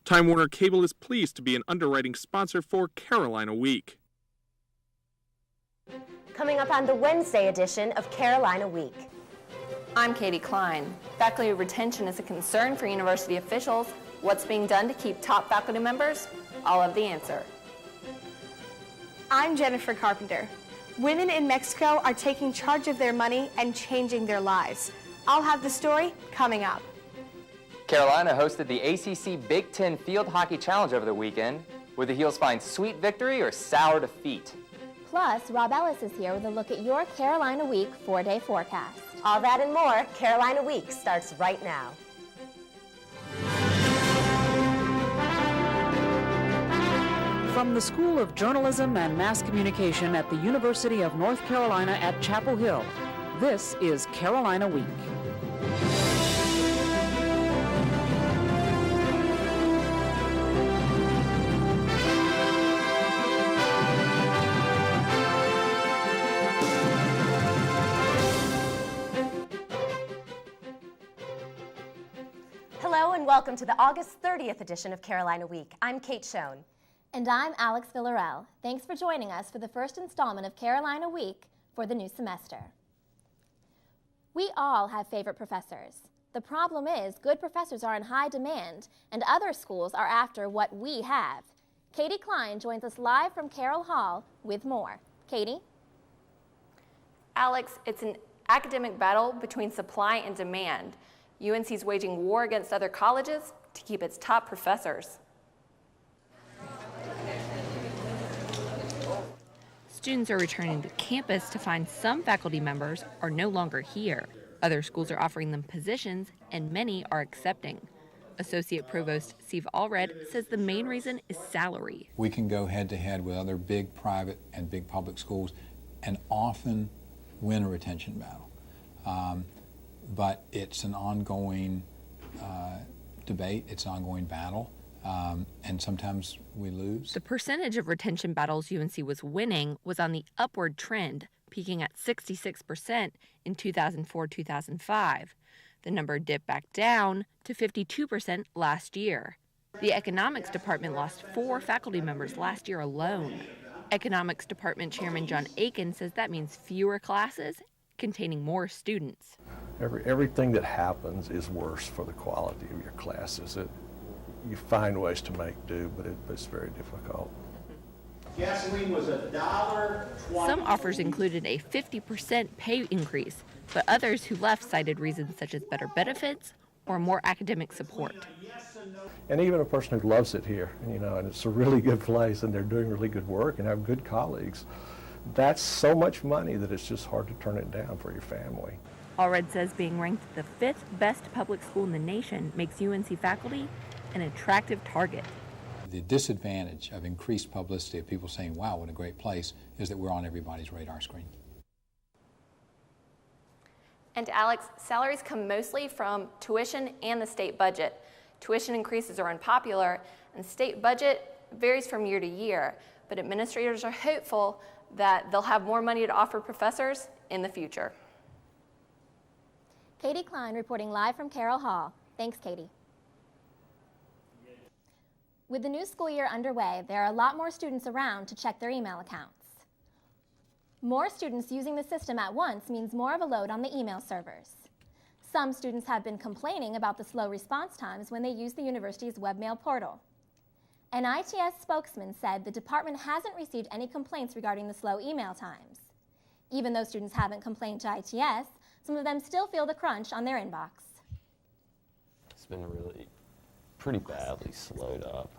Time Warner Cable is pleased to be an underwriting sponsor for Carolina Week. Coming up on the Wednesday edition of Carolina Week. I'm Katie Klein. Faculty retention is a concern for university officials. What's being done to keep top faculty members? I'll have the answer. I'm Jennifer Carpenter. Women in Mexico are taking charge of their money and changing their lives. I'll have the story coming up. Carolina hosted the ACC Big Ten Field Hockey Challenge over the weekend. Would the Heels find sweet victory or sour defeat? Plus, Rob Ellis is here with a look at your Carolina Week 4-day forecast. All that and more, Carolina Week starts right now. From the School of Journalism and Mass Communication at the University of North Carolina at Chapel Hill, this is Carolina Week. Hello and welcome to the August 30th edition of Carolina Week. I'm Kate Schoen. And I'm Alex Villarreal. Thanks for joining us for the first installment of Carolina Week for the new semester. We all have favorite professors. The problem is good professors are in high demand and other schools are after what we have. Katie Klein joins us live from Carroll Hall with more. Katie? Alex, it's an academic battle between supply and demand. UNC is waging war against other colleges to keep its top professors. Students are returning to campus to find some faculty members are no longer here. Other schools are offering them positions, and many are accepting. Associate Provost Steve Allred says the main reason is salary. We can go head-to-head with other big private and big public schools and often win a retention battle. But it's an ongoing debate, it's an ongoing battle. And sometimes we lose. The percentage of retention battles UNC was winning was on the upward trend, peaking at 66% in 2004-2005. The number dipped back down to 52% last year. The economics department lost 4 faculty members last year alone. Economics department chairman John Aiken says that means fewer classes containing more students. Everything that happens is worse for the quality of your classes. You find ways to make do, but it's very difficult. Gasoline was $1.20. Some offers included a 50% pay increase, but others who left cited reasons such as better benefits or more academic support. And even a person who loves it here, and it's a really good place and they're doing really good work and have good colleagues, that's so much money that it's just hard to turn it down for your family. Allred says being ranked the 5th best public school in the nation makes UNC faculty an attractive target. The disadvantage of increased publicity of people saying, wow, what a great place, is that we're on everybody's radar screen. And Alex, salaries come mostly from tuition and the state budget. Tuition increases are unpopular, and state budget varies from year to year, but administrators are hopeful that they'll have more money to offer professors in the future. Katie Klein reporting live from Carroll Hall. Thanks, Katie. With the new school year underway, there are a lot more students around to check their email accounts. More students using the system at once means more of a load on the email servers. Some students have been complaining about the slow response times when they use the university's webmail portal. An ITS spokesman said the department hasn't received any complaints regarding the slow email times. Even though students haven't complained to ITS, some of them still feel the crunch on their inbox. It's been really pretty badly slowed up.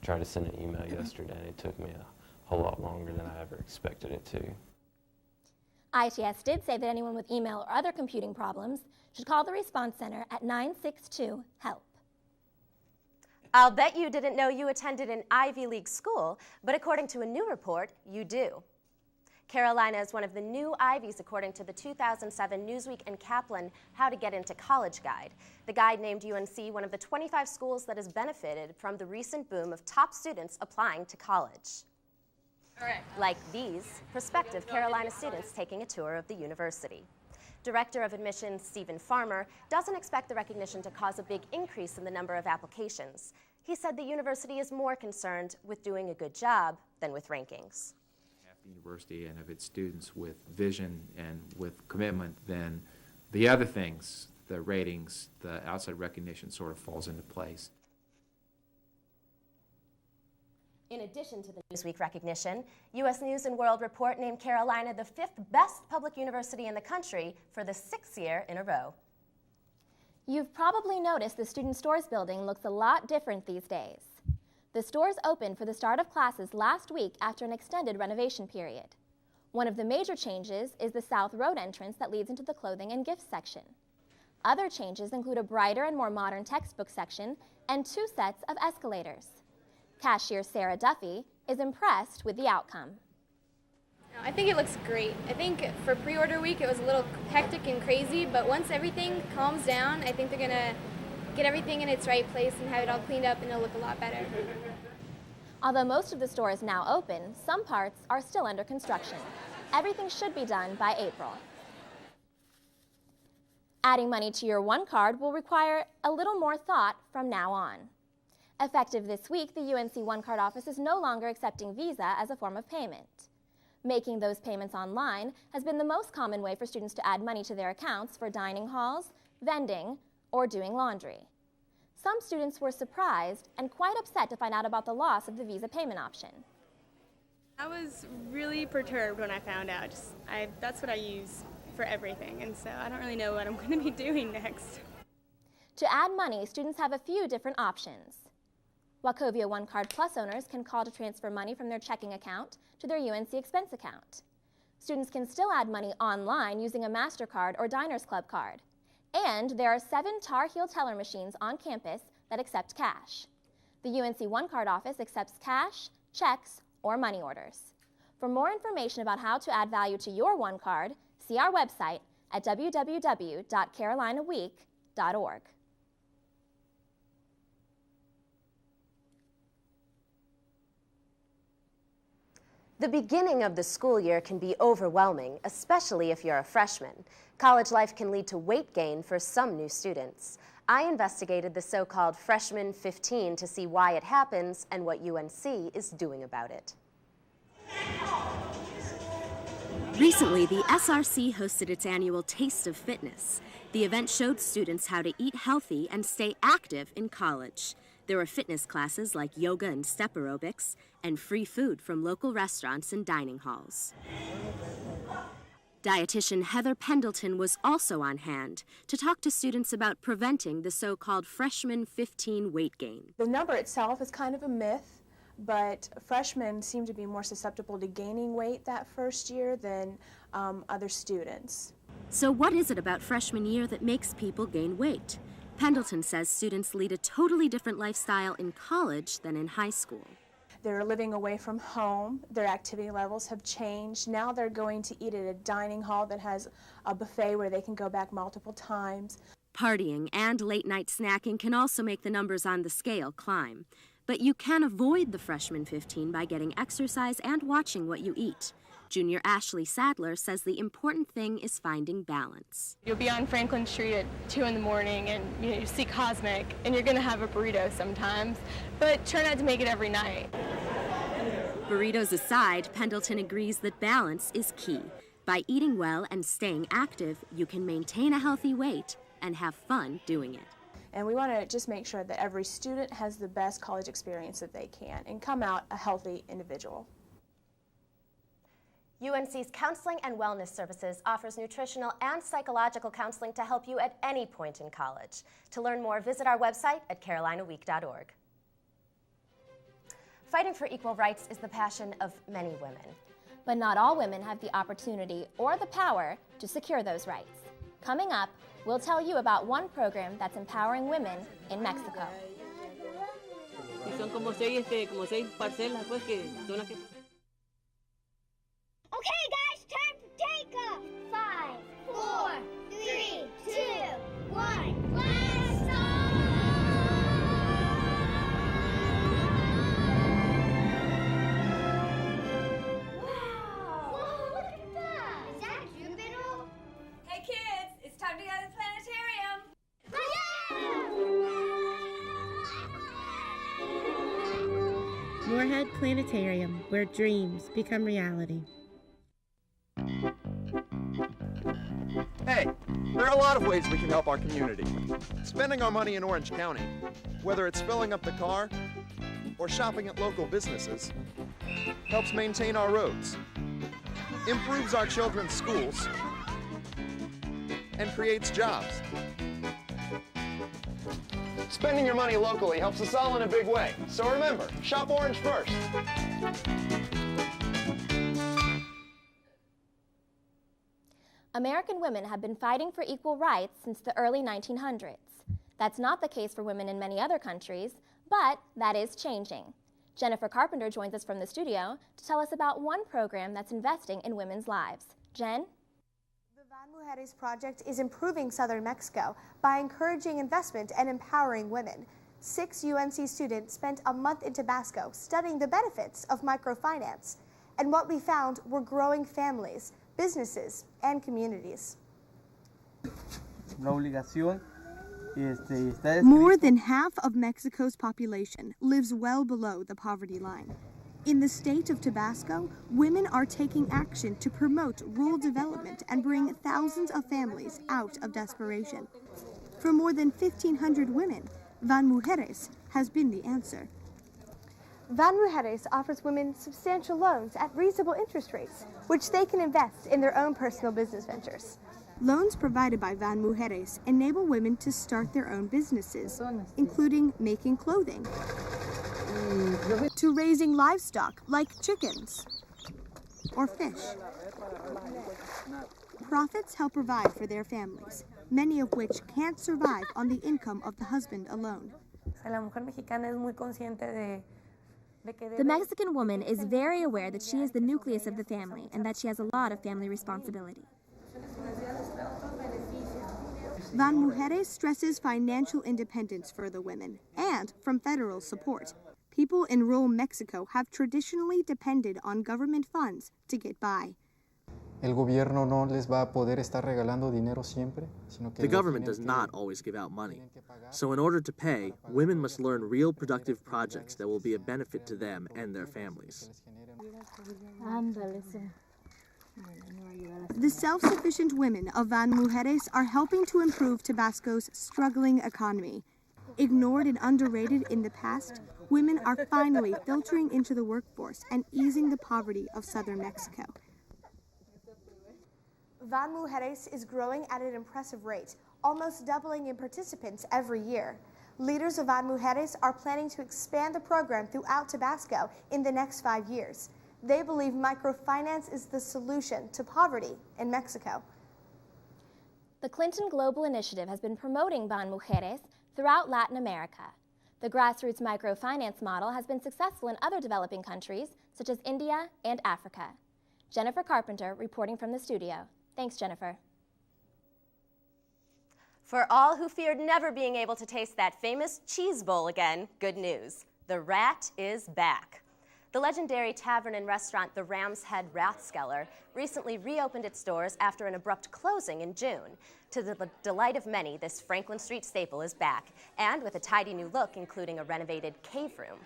Tried to send an email yesterday. It took me a whole lot longer than I ever expected it to. ITS did say that anyone with email or other computing problems should call the response center at 962-HELP. I'll bet you didn't know you attended an Ivy League school, but according to a new report, you do. Carolina is one of the new Ivies according to the 2007 Newsweek and Kaplan How to Get Into College Guide. The guide named UNC one of the 25 schools that has benefited from the recent boom of top students applying to college. Like these prospective Carolina students taking a tour of the university. Director of Admissions Stephen Farmer doesn't expect the recognition to cause a big increase in the number of applications. He said the university is more concerned with doing a good job than with rankings. Half the university and of its students with vision and with commitment, then the other things, the ratings, the outside recognition sort of falls into place. In addition to the Newsweek recognition, U.S. News & World Report named Carolina the 5th best public university in the country for the 6th year in a row. You've probably noticed the Student Stores building looks a lot different these days. The stores opened for the start of classes last week after an extended renovation period. One of the major changes is the South Road entrance that leads into the clothing and gifts section. Other changes include a brighter and more modern textbook section and 2 sets of escalators. Cashier Sarah Duffy is impressed with the outcome. I think it looks great. I think for pre-order week it was a little hectic and crazy, but once everything calms down, I think they're gonna get everything in its right place and have it all cleaned up and it'll look a lot better. Although most of the store is now open, some parts are still under construction. Everything should be done by April. Adding money to your One Card will require a little more thought from now on. Effective this week, the UNC One Card office is no longer accepting Visa as a form of payment. Making those payments online has been the most common way for students to add money to their accounts for dining halls, vending, or doing laundry. Some students were surprised and quite upset to find out about the loss of the Visa payment option. I was really perturbed when I found out. That's what I use for everything, and so I don't really know what I'm going to be doing next. To add money, students have a few different options. Wachovia One Card Plus owners can call to transfer money from their checking account to their UNC expense account. Students can still add money online using a MasterCard or Diners Club card. And there are 7 Tar Heel teller machines on campus that accept cash. The UNC One Card office accepts cash, checks, or money orders. For more information about how to add value to your One Card, see our website at www.carolinaweek.org. The beginning of the school year can be overwhelming, especially if you're a freshman. College life can lead to weight gain for some new students. I investigated the so-called Freshman 15 to see why it happens and what UNC is doing about it. Recently, the SRC hosted its annual Taste of Fitness. The event showed students how to eat healthy and stay active in college. There were fitness classes like yoga and step aerobics, and free food from local restaurants and dining halls. Dietitian Heather Pendleton was also on hand to talk to students about preventing the so-called Freshman 15 weight gain. The number itself is kind of a myth, but freshmen seem to be more susceptible to gaining weight that first year than other students. So what is it about freshman year that makes people gain weight? Pendleton says students lead a totally different lifestyle in college than in high school. They're living away from home, their activity levels have changed. Now they're going to eat at a dining hall that has a buffet where they can go back multiple times. Partying and late-night snacking can also make the numbers on the scale climb. But you can avoid the freshman 15 by getting exercise and watching what you eat. Junior Ashley Sadler says the important thing is finding balance. You'll be on Franklin Street at 2 in the morning and you see Cosmic and you're going to have a burrito sometimes, but try not to make it every night. Burritos aside, Pendleton agrees that balance is key. By eating well and staying active, you can maintain a healthy weight and have fun doing it. And we want to just make sure that every student has the best college experience that they can and come out a healthy individual. UNC's Counseling and Wellness Services offers nutritional and psychological counseling to help you at any point in college. To learn more, visit our website at carolinaweek.org. Fighting for equal rights is the passion of many women. But not all women have the opportunity or the power to secure those rights. Coming up, we'll tell you about one program that's empowering women in Mexico. Okay, guys, time to take off. 5, 4, 3, 2, 1. Blast off! Wow! Whoa, look at that! Is that Jupiter? Hey, kids! Moorhead Planetarium, where dreams become reality. Hey, there are a lot of ways we can help our community. Spending our money in Orange County, whether it's filling up the car or shopping at local businesses, helps maintain our roads, improves our children's schools, and creates jobs. Spending your money locally helps us all in a big way. So remember, shop Orange first. American women have been fighting for equal rights since the early 1900s. That's not the case for women in many other countries, but that is changing. Jennifer Carpenter joins us from the studio to tell us about one program that's investing in women's lives. Jen? The Van Mujeres Project is improving southern Mexico by encouraging investment and empowering women. 6 UNC students spent a month in Tabasco studying the benefits of microfinance. And what we found were growing families, businesses, and communities. More than half of Mexico's population lives well below the poverty line. In the state of Tabasco, women are taking action to promote rural development and bring thousands of families out of desperation. For more than 1,500 women, Van Mujeres has been the answer. Van Mujeres offers women substantial loans at reasonable interest rates, which they can invest in their own personal business ventures. Loans provided by Van Mujeres enable women to start their own businesses, including making clothing, to raising livestock like chickens or fish. Profits help provide for their families, many of which can't survive on the income of the husband alone. The Mexican woman is very aware that she is the nucleus of the family and that she has a lot of family responsibility. Van Mujeres stresses financial independence for the women and from federal support. People in rural Mexico have traditionally depended on government funds to get by. The government does not always give out money. So in order to pay, women must learn real productive projects that will be a benefit to them and their families. The self-sufficient women of Van Mujeres are helping to improve Tabasco's struggling economy. Ignored and underrated in the past, women are finally filtering into the workforce and easing the poverty of southern Mexico. Van Mujeres is growing at an impressive rate, almost doubling in participants every year. Leaders of Van Mujeres are planning to expand the program throughout Tabasco in the next 5 years. They believe microfinance is the solution to poverty in Mexico. The Clinton Global Initiative has been promoting Van Mujeres throughout Latin America. The grassroots microfinance model has been successful in other developing countries, such as India and Africa. Jennifer Carpenter reporting from the studio. Thanks, Jennifer. For all who feared never being able to taste that famous cheese bowl again, good news. The Rat is back. The legendary tavern and restaurant, the Ram's Head Rathskeller, recently reopened its doors after an abrupt closing in June. To the delight of many, this Franklin Street staple is back, and with a tidy new look, including a renovated cave room.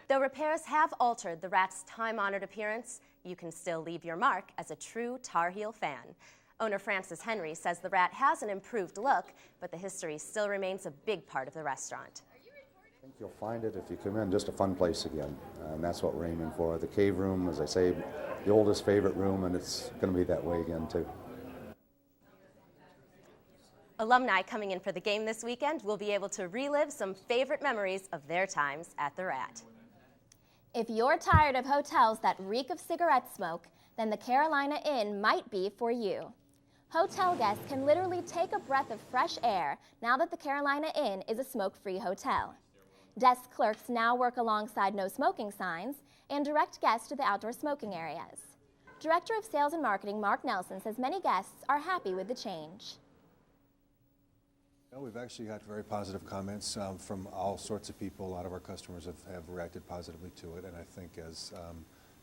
Though repairs have altered the Rat's time-honored appearance, you can still leave your mark as a true Tar Heel fan. Owner Francis Henry says the Rat has an improved look, but the history still remains a big part of the restaurant. I think you'll find it if you come in, just a fun place again, and that's what we're aiming for. The cave room, as I say, the oldest favorite room, and it's going to be that way again too. Alumni coming in for the game this weekend will be able to relive some favorite memories of their times at the Rat. If you're tired of hotels that reek of cigarette smoke, then the Carolina Inn might be for you. Hotel guests can literally take a breath of fresh air now that the Carolina Inn is a smoke-free hotel. Desk clerks now work alongside no smoking signs and direct guests to the outdoor smoking areas. Director of Sales and Marketing Mark Nelson says many guests are happy with the change. We've actually got very positive comments from all sorts of people. A lot of our customers have reacted positively to it, and I think as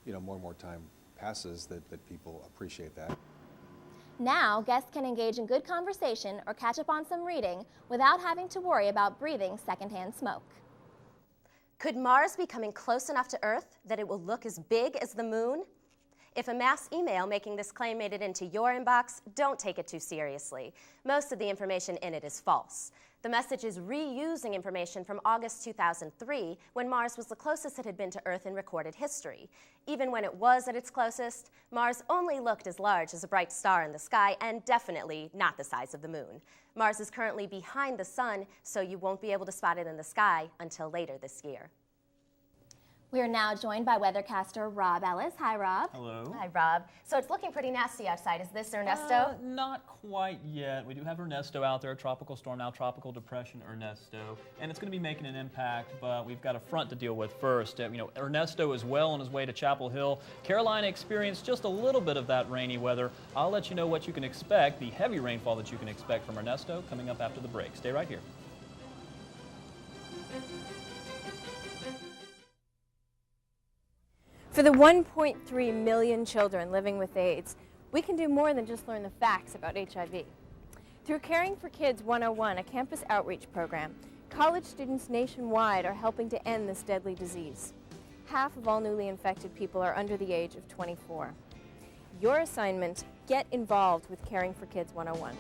more and more time passes that people appreciate that. Now, guests can engage in good conversation or catch up on some reading without having to worry about breathing secondhand smoke. Could Mars be coming close enough to Earth that it will look as big as the moon? If a mass email making this claim made it into your inbox, don't take it too seriously. Most of the information in it is false. The message is reusing information from August 2003, when Mars was the closest it had been to Earth in recorded history. Even when it was at its closest, Mars only looked as large as a bright star in the sky, and definitely not the size of the moon. Mars is currently behind the sun, so you won't be able to spot it in the sky until later this year. We are now joined by weathercaster Rob Ellis. Hi, Rob. Hello. Hi, Rob. So it's looking pretty nasty outside. Is this Ernesto? Not quite yet. We do have Ernesto out there, tropical storm now, tropical depression Ernesto, and it's going to be making an impact, but we've got a front to deal with first. Ernesto is well on his way to Chapel Hill. Carolina experienced just a little bit of that rainy weather. I'll let you know what you can expect, the heavy rainfall that you can expect from Ernesto coming up after the break. Stay right here. For the 1.3 million children living with AIDS, we can do more than just learn the facts about HIV. Through Caring for Kids 101, a campus outreach program, college students nationwide are helping to end this deadly disease. Half of all newly infected people are under the age of 24. Your assignment, get involved with Caring for Kids 101.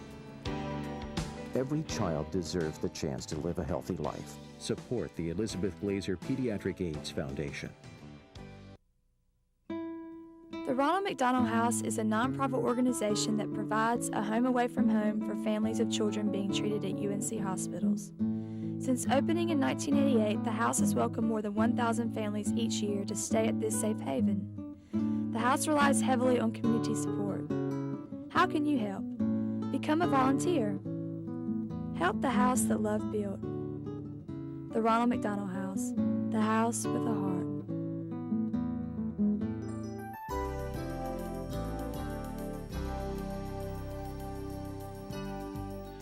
Every child deserves the chance to live a healthy life. Support the Elizabeth Glaser Pediatric AIDS Foundation. The Ronald McDonald House is a nonprofit organization that provides a home away from home for families of children being treated at UNC hospitals. Since opening in 1988, the house has welcomed more than 1,000 families each year to stay at this safe haven. The house relies heavily on community support. How can you help? Become a volunteer. Help the house that love built. The Ronald McDonald House, the house with a heart.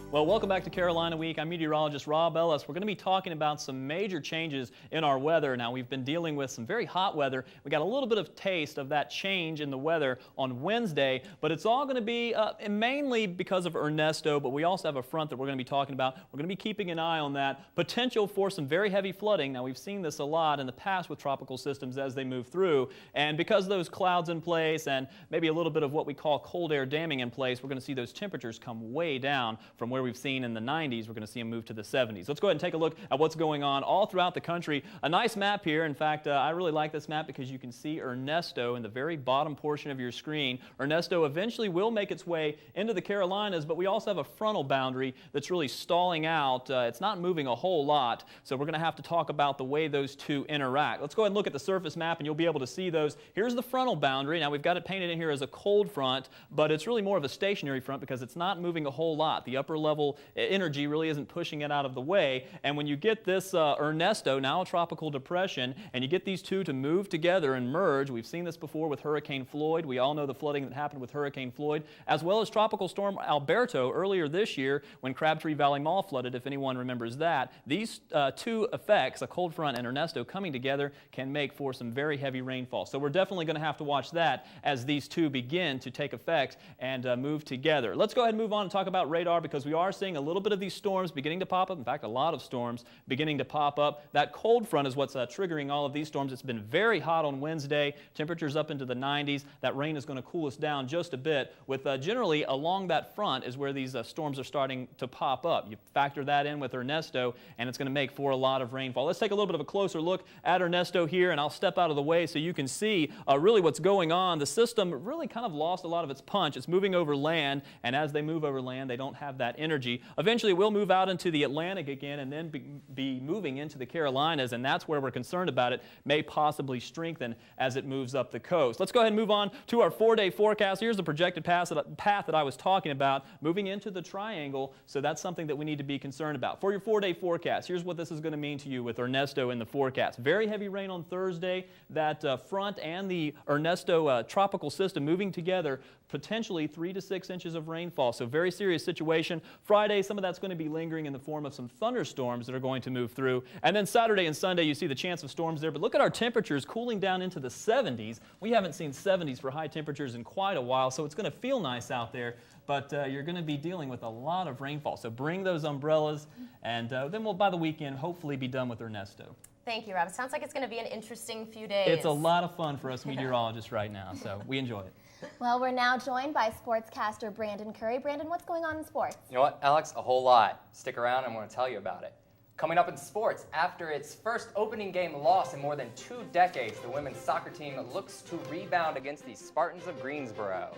Well, welcome back to Carolina Week. I'm meteorologist Rob Ellis. We're going to be talking about some major changes in our weather. Now, we've been dealing with some very hot weather. We got a little bit of taste of that change in the weather on Wednesday, but it's all going to be mainly because of Ernesto, but we also have a front that we're going to be talking about. We're going to be keeping an eye on that. Potential for some very heavy flooding. Now, we've seen this a lot in the past with tropical systems as they move through, and because of those clouds in place and maybe a little bit of what we call cold air damming in place, we're going to see those temperatures come way down from where we've seen in the 90s. We're going to see them move to the 70s. Let's go ahead and take a look at what's going on all throughout the country. A nice map here. In fact, I really like this map because you can see Ernesto in the very bottom portion of your screen. Ernesto eventually will make its way into the Carolinas, but we also have a frontal boundary that's really stalling out. It's not moving a whole lot, so we're going to have to talk about the way those two interact. Let's go ahead and look at the surface map, and you'll be able to see those. Here's the frontal boundary. Now, we've got it painted in here as a cold front, but it's really more of a stationary front because it's not moving a whole lot. The upper level energy really isn't pushing it out of the way, and when you get this Ernesto, now a tropical depression, and you get these two to move together and merge, we've seen this before with Hurricane Floyd. We all know the flooding that happened with Hurricane Floyd, as well as Tropical Storm Alberto earlier this year when Crabtree Valley Mall flooded, if anyone remembers that. These two effects, a cold front and Ernesto coming together, can make for some very heavy rainfall. So we're definitely going to have to watch that as these two begin to take effect and move together. Let's go ahead and move on and talk about radar, because we are seeing a little bit of these storms beginning to pop up. In fact, a lot of storms beginning to pop up. That cold front is what's triggering all of these storms. It's been very hot on Wednesday. Temperatures up into the 90s. That rain is going to cool us down just a bit. With generally along that front is where these storms are starting to pop up. You factor that in with Ernesto, and it's going to make for a lot of rainfall. Let's take a little bit of a closer look at Ernesto here, and I'll step out of the way so you can see really what's going on. The system really kind of lost a lot of its punch. It's moving over land, and as they move over land, they don't have that energy. Eventually, we'll move out into the Atlantic again and then be moving into the Carolinas, and that's where we're concerned about it may possibly strengthen as it moves up the coast. Let's go ahead and move on to our 4-day forecast. Here's the projected path that I was talking about, moving into the triangle, so that's something that we need to be concerned about. For your 4-day forecast, here's what this is going to mean to you with Ernesto in the forecast. Very heavy rain on Thursday. That front and the Ernesto tropical system moving together, potentially 3 to 6 inches of rainfall. So very serious situation Friday, some of that's going to be lingering in the form of some thunderstorms that are going to move through. And then Saturday and Sunday, you see the chance of storms there. But look at our temperatures cooling down into the 70s. We haven't seen 70s for high temperatures in quite a while, so it's going to feel nice out there. But you're going to be dealing with a lot of rainfall. So bring those umbrellas, and then we'll, by the weekend, hopefully be done with Ernesto. Thank you, Rob. It sounds like it's going to be an interesting few days. It's a lot of fun for us meteorologists right now, so we enjoy it. Well, we're now joined by sportscaster Brandon Curry. Brandon, what's going on in sports? You know what, Alex? A whole lot. Stick around, I'm going to tell you about it. Coming up in sports, after its first opening game loss in more than 2 decades, the women's soccer team looks to rebound against the Spartans of Greensboro.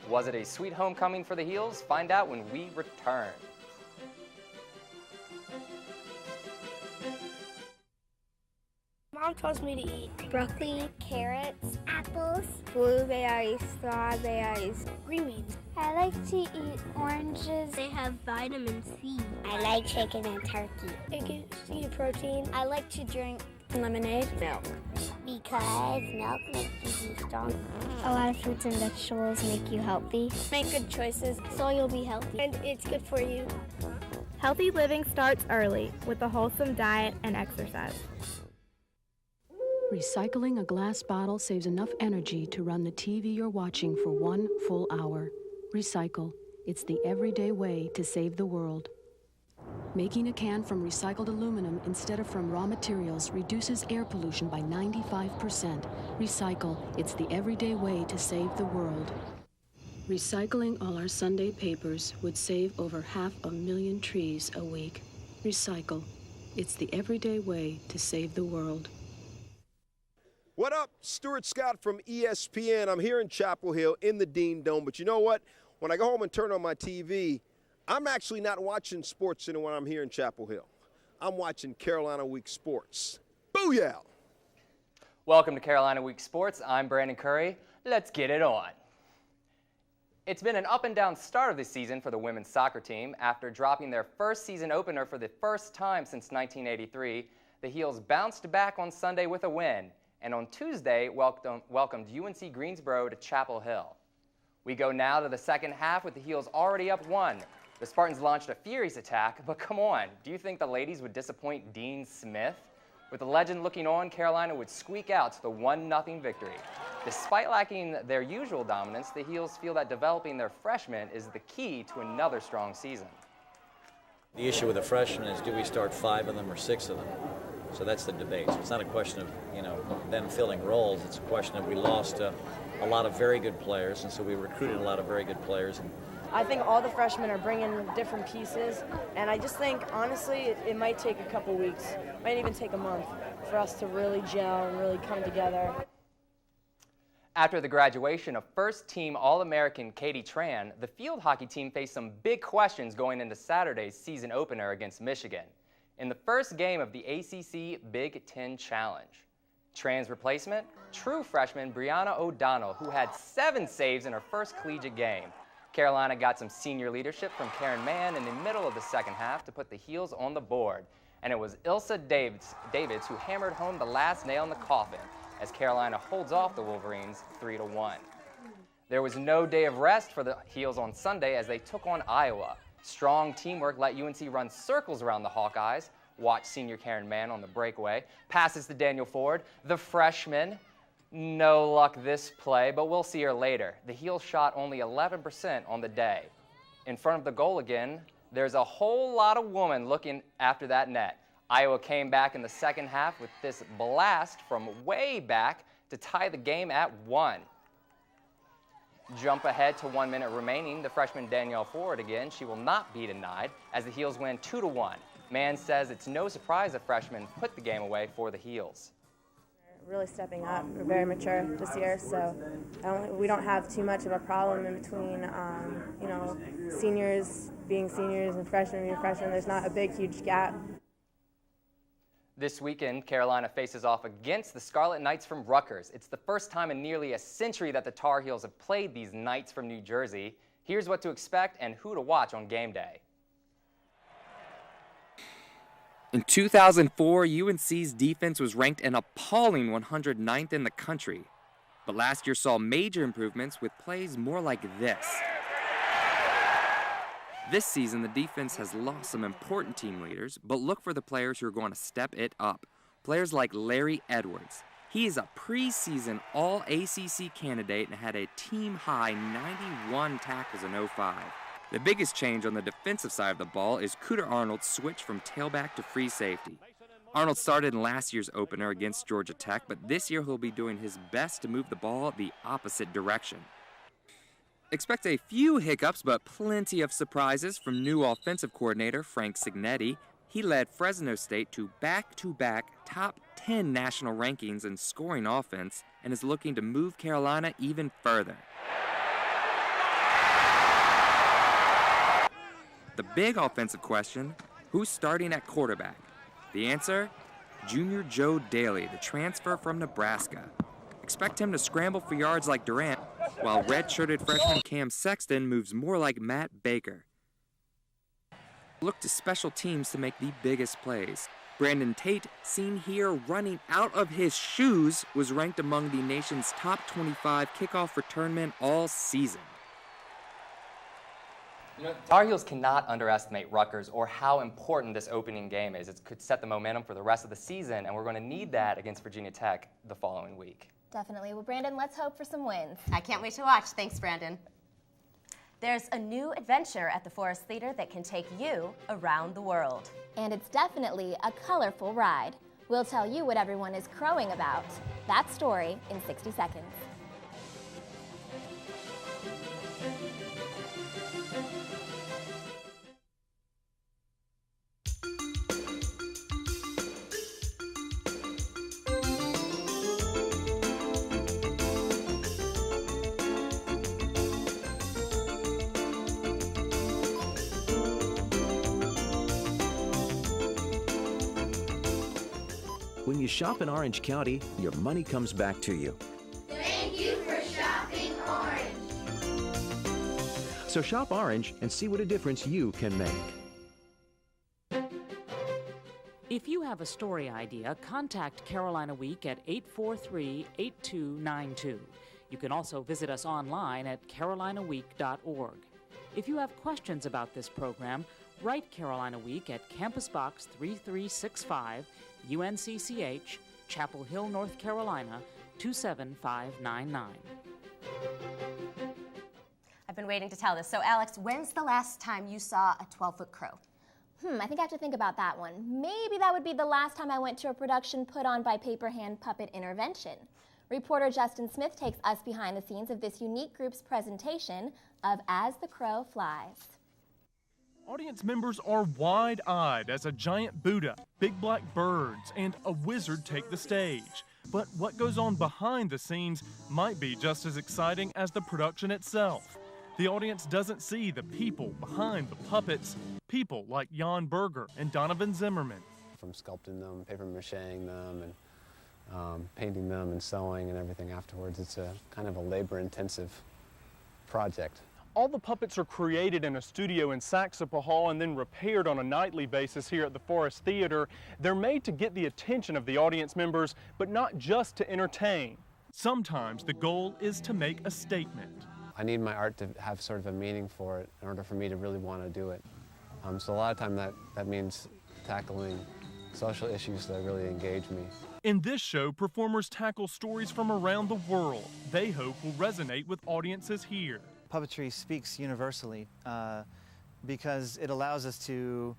Was it a sweet homecoming for the Heels? Find out when we return. Mom tells me to eat broccoli, carrots, apples, blueberries, strawberries, green beans. I like to eat oranges. They have vitamin C. I like chicken and turkey. It gives you protein. I like to drink lemonade, milk. Because milk makes you strong. A lot of fruits and vegetables make you healthy. Make good choices so you'll be healthy. And it's good for you. Healthy living starts early with a wholesome diet and exercise. Recycling a glass bottle saves enough energy to run the TV you're watching for 1 full hour. Recycle. It's the everyday way to save the world. Making a can from recycled aluminum instead of from raw materials reduces air pollution by 95%. Recycle. It's the everyday way to save the world. Recycling all our Sunday papers would save over 500,000 trees a week. Recycle. It's the everyday way to save the world. What up? Stuart Scott from ESPN. I'm here in Chapel Hill in the Dean Dome, but you know what? When I go home and turn on my TV, I'm actually not watching Sports Center when I'm here in Chapel Hill. I'm watching Carolina Week Sports. Booyah! Welcome to Carolina Week Sports. I'm Brandon Curry. Let's get it on. It's been an up and down start of the season for the women's soccer team. After dropping their first season opener for the first time since 1983, the Heels bounced back on Sunday with a win, and on Tuesday welcomed UNC Greensboro to Chapel Hill. We go now to the second half with the Heels already up 1. The Spartans launched a furious attack, but come on, do you think the ladies would disappoint Dean Smith? With the legend looking on, Carolina would squeak out to the 1-0 victory. Despite lacking their usual dominance, the Heels feel that developing their freshmen is the key to another strong season. The issue with the freshmen is, do we start 5 of them or 6 of them? So that's the debate. So it's not a question of, them filling roles. It's a question of we lost a lot of very good players, and so we recruited a lot of very good players. I think all the freshmen are bringing different pieces, and I just think, honestly, it might take a couple weeks, might even take a month for us to really gel and really come together. After the graduation of first-team All-American Katie Tran, the field hockey team faced some big questions going into Saturday's season opener against Michigan in the first game of the ACC Big Ten Challenge. Tran's replacement, true freshman Brianna O'Donnell, who had 7 saves in her first collegiate game. Carolina got some senior leadership from Karen Mann in the middle of the second half to put the Heels on the board. And it was Ilsa Davids who hammered home the last nail in the coffin as Carolina holds off the Wolverines 3-1. There was no day of rest for the Heels on Sunday as they took on Iowa. Strong teamwork let UNC run circles around the Hawkeyes. Watch senior Karen Mann on the breakaway. Passes to Daniel Ford, the freshman. No luck this play, but we'll see her later. The Heels shot only 11% on the day. In front of the goal again, there's a whole lot of women looking after that net. Iowa came back in the second half with this blast from way back to tie the game at 1. Jump ahead to 1 minute remaining, the freshman Danielle Ford again. She will not be denied as the Heels win 2-1. Mann says it's no surprise the freshmen put the game away for the Heels. Really stepping up. We're very mature this year, so we don't have too much of a problem in between, seniors being seniors and freshmen being freshmen. There's not a big, huge gap. This weekend, Carolina faces off against the Scarlet Knights from Rutgers. It's the first time in nearly a century that the Tar Heels have played these Knights from New Jersey. Here's what to expect and who to watch on game day. In 2004, UNC's defense was ranked an appalling 109th in the country. But last year saw major improvements with plays more like this. This season, the defense has lost some important team leaders, but look for the players who are going to step it up. Players like Larry Edwards. He is a preseason All-ACC candidate and had a team-high 91 tackles in 05. The biggest change on the defensive side of the ball is Cooter Arnold's switch from tailback to free safety. Arnold started in last year's opener against Georgia Tech, but this year he'll be doing his best to move the ball the opposite direction. Expect a few hiccups, but plenty of surprises from new offensive coordinator Frank Cignetti. He led Fresno State to back-to-back top 10 national rankings in scoring offense and is looking to move Carolina even further. The big offensive question, who's starting at quarterback? The answer, Junior Joe Daly, the transfer from Nebraska. Expect him to scramble for yards like Durant, while red-shirted freshman Cam Sexton moves more like Matt Baker. Look to special teams to make the biggest plays. Brandon Tate, seen here running out of his shoes, was ranked among the nation's top 25 kickoff return men all season. Tar Heels cannot underestimate Rutgers or how important this opening game is. It could set the momentum for the rest of the season, and we're going to need that against Virginia Tech the following week. Definitely. Well, Brandon, let's hope for some wins. I can't wait to watch. Thanks, Brandon. There's a new adventure at the Forest Theater that can take you around the world. And it's definitely a colorful ride. We'll tell you what everyone is crowing about. That story in 60 seconds. When you shop in Orange County, your money comes back to you. Thank you for shopping Orange. So shop Orange and see what a difference you can make. If you have a story idea, contact Carolina Week at 843-8292. You can also visit us online at carolinaweek.org. If you have questions about this program, write Carolina Week at Campus Box 3365, UNCCH, Chapel Hill, North Carolina, 27599. I've been waiting to tell this. So, Alex, when's the last time you saw a 12-foot crow? I think I have to think about that one. Maybe that would be the last time I went to a production put on by Paper Hand Puppet Intervention. Reporter Justin Smith takes us behind the scenes of this unique group's presentation of As the Crow Flies. Audience members are wide-eyed as a giant Buddha, big black birds, and a wizard take the stage. But what goes on behind the scenes might be just as exciting as the production itself. The audience doesn't see the people behind the puppets, people like Jan Berger and Donovan Zimmerman. From sculpting them, paper macheing them, and painting them and sewing and everything afterwards, it's a kind of a labor-intensive project. All the puppets are created in a studio in Saxapa Hall and then repaired on a nightly basis here at the Forest Theater. They're made to get the attention of the audience members, but not just to entertain. Sometimes the goal is to make a statement. I need my art to have sort of a meaning for it in order for me to really want to do it. So a lot of time that means tackling social issues that really engage me. In this show, performers tackle stories from around the world they hope will resonate with audiences here. Puppetry speaks universally because it allows us to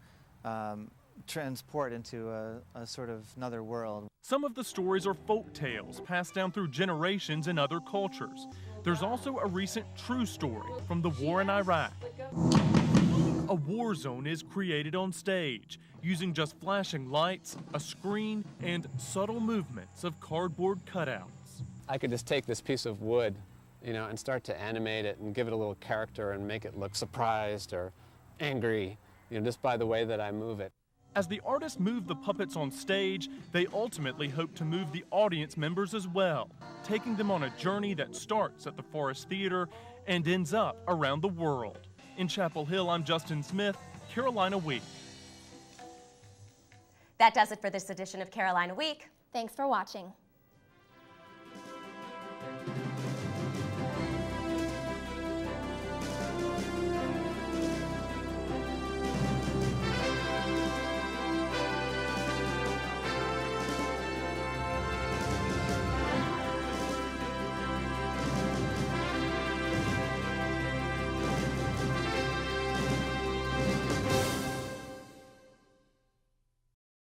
transport into a sort of another world. Some of the stories are folk tales passed down through generations in other cultures. There's also a recent true story from the war in Iraq. A war zone is created on stage using just flashing lights, a screen, and subtle movements of cardboard cutouts. I could just take this piece of wood, and start to animate it and give it a little character and make it look surprised or angry, just by the way that I move it. As the artists move the puppets on stage, they ultimately hope to move the audience members as well, taking them on a journey that starts at the Forest Theater and ends up around the world. In Chapel Hill, I'm Justin Smith, Carolina Week. That does it for this edition of Carolina Week. Thanks for watching.